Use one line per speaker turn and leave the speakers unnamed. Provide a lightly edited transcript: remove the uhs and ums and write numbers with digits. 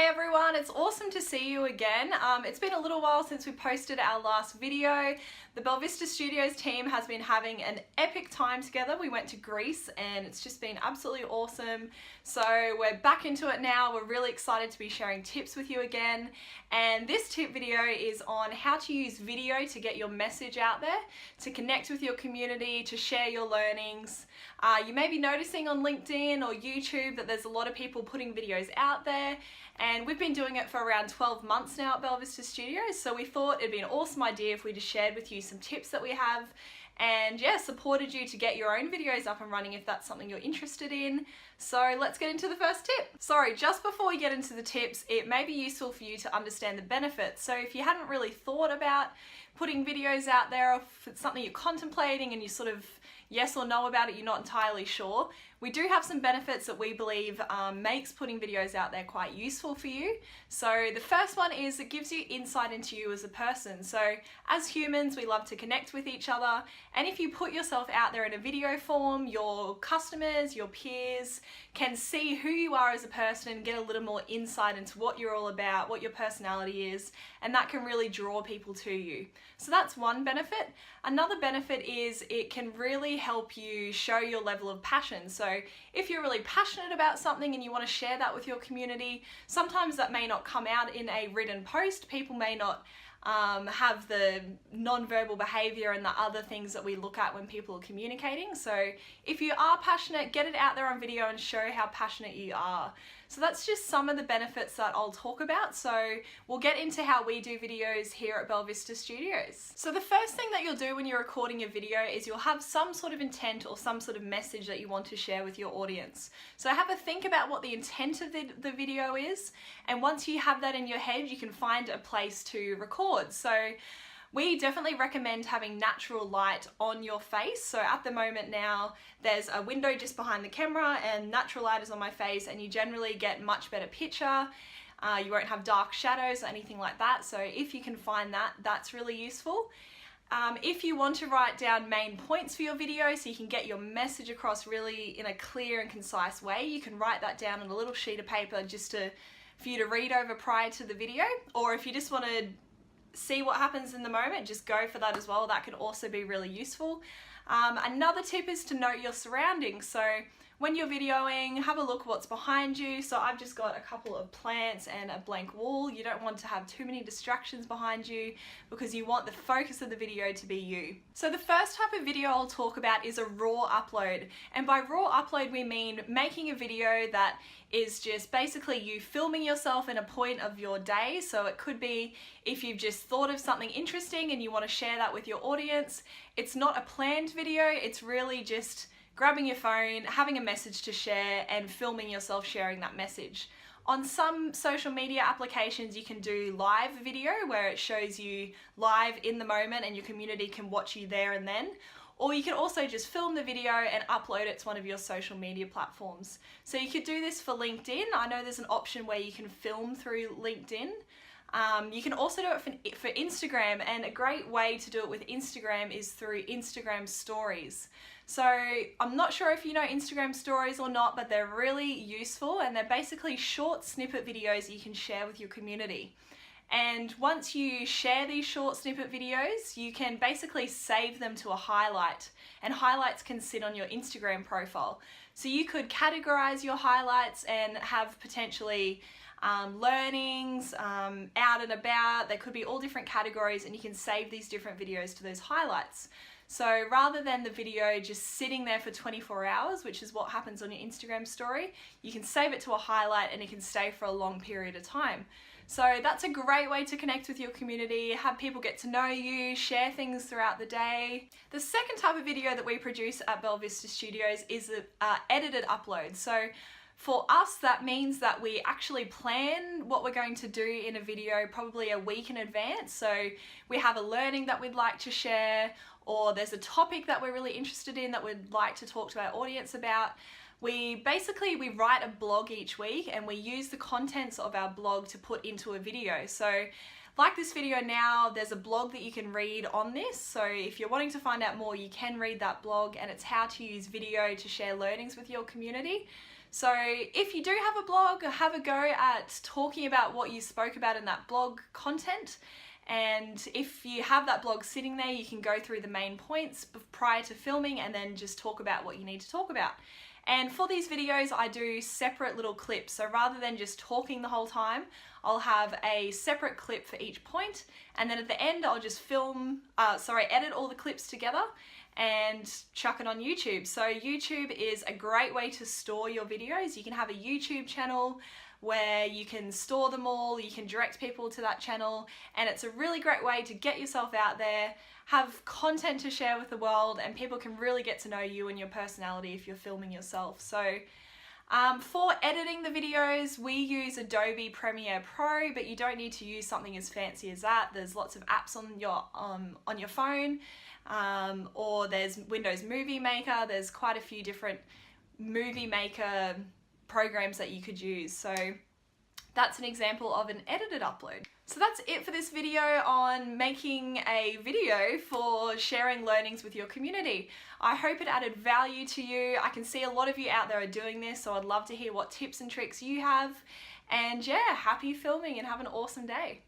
everyone, it's awesome to see you again. It's been a little while since we posted our last video. The Belvista Studios team has been having an epic time together. We went to Greece and it's just been absolutely awesome. So we're back into it now. We're really excited to be sharing tips with you again. And this tip video is on how to use video to get your message out there, to connect with your community, to share your learnings. You may be noticing on LinkedIn or YouTube that there's a lot of people putting videos out there, and we've been doing it for around 12 months now at Belvista Studios, so we thought it'd be an awesome idea if we just shared with you some tips that we have and supported you to get your own videos up and running if that's something you're interested in. So let's get into the first tip. Sorry, just before we get into the tips, it may be useful for you to understand the benefits. So if you hadn't really thought about putting videos out there, or if it's something you're contemplating and you sort of yes or no about it, you're not entirely sure, we do have some benefits that we believe makes putting videos out there quite useful for you. So the first one is it gives you insight into you as a person. So as humans, we love to connect with each other, and if you put yourself out there in a video form, your customers, your peers can see who you are as a person and get a little more insight into what you're all about, what your personality is, and that can really draw people to you. So that's one benefit. Another benefit is it can really help you show your level of passion. So if you're really passionate about something and you want to share that with your community, sometimes that may not come out in a written post. People may not have the non-verbal behavior and the other things that we look at when people are communicating. So if you are passionate, get it out there on video and show how passionate you are. So that's just some of the benefits that I'll talk about. So we'll get into how we do videos here at Belvista Studios. So the first thing that you'll do when you're recording a video is you'll have some sort of intent or some sort of message that you want to share with your audience. So have a think about what the intent of the video is, and once you have that in your head, you can find a place to record. So we definitely recommend having natural light on your face. So at the moment now, there's a window just behind the camera and natural light is on my face, and you generally get much better picture. You won't have dark shadows or anything like that. So if you can find that, that's really useful. If you want to write down main points for your video so you can get your message across really in a clear and concise way, you can write that down on a little sheet of paper just for you to read over prior to the video. Or if you just want to see what happens in the moment, just go for that as well. That can also be really useful. Another tip is to note your surroundings. So when you're videoing, have a look what's behind you. So I've just got a couple of plants and a blank wall. You don't want to have too many distractions behind you because you want the focus of the video to be you. So the first type of video I'll talk about is a raw upload. And by raw upload, we mean making a video that is just basically you filming yourself in a point of your day. So it could be if you've just thought of something interesting and you want to share that with your audience. It's not a planned video, it's really just grabbing your phone, having a message to share, and filming yourself sharing that message. On some social media applications, you can do live video where it shows you live in the moment and your community can watch you there and then. Or you can also just film the video and upload it to one of your social media platforms. So you could do this for LinkedIn. I know there's an option where you can film through LinkedIn. You can also do it for Instagram, and a great way to do it with Instagram is through Instagram stories. So I'm not sure if you know Instagram stories or not, but they're really useful, and they're basically short snippet videos you can share with your community. And once you share these short snippet videos, you can basically save them to a highlight, and highlights can sit on your Instagram profile. So you could categorize your highlights and have potentially learnings, out and about. There could be all different categories, and you can save these different videos to those highlights. So rather than the video just sitting there for 24 hours, which is what happens on your Instagram story, you can save it to a highlight and it can stay for a long period of time. So that's a great way to connect with your community, have people get to know you, share things throughout the day. The second type of video that we produce at Belvista Studios is edited upload. So for us, that means that we actually plan what we're going to do in a video probably a week in advance. So we have a learning that we'd like to share, or there's a topic that we're really interested in that we'd like to talk to our audience about. We write a blog each week, and we use the contents of our blog to put into a video. So like this video now, there's a blog that you can read on this. So if you're wanting to find out more, you can read that blog, and it's how to use video to share learnings with your community. So if you do have a blog, have a go at talking about what you spoke about in that blog content. And if you have that blog sitting there, you can go through the main points prior to filming and then just talk about what you need to talk about. And for these videos, I do separate little clips. So rather than just talking the whole time, I'll have a separate clip for each point. And then at the end, I'll just edit all the clips together and chuck it on YouTube. So YouTube is a great way to store your videos. You can have a YouTube channel where you can store them all, you can direct people to that channel, and it's a really great way to get yourself out there, have content to share with the world, and people can really get to know you and your personality if you're filming yourself. So for editing the videos, we use Adobe Premiere Pro, but you don't need to use something as fancy as that. There's lots of apps on your phone, or there's Windows Movie Maker. There's quite a few different movie maker programs that you could use. So that's an example of an edited upload. So that's it for this video on making a video for sharing learnings with your community. I hope it added value to you. I can see a lot of you out there are doing this, so I'd love to hear what tips and tricks you have. And yeah, happy filming and have an awesome day.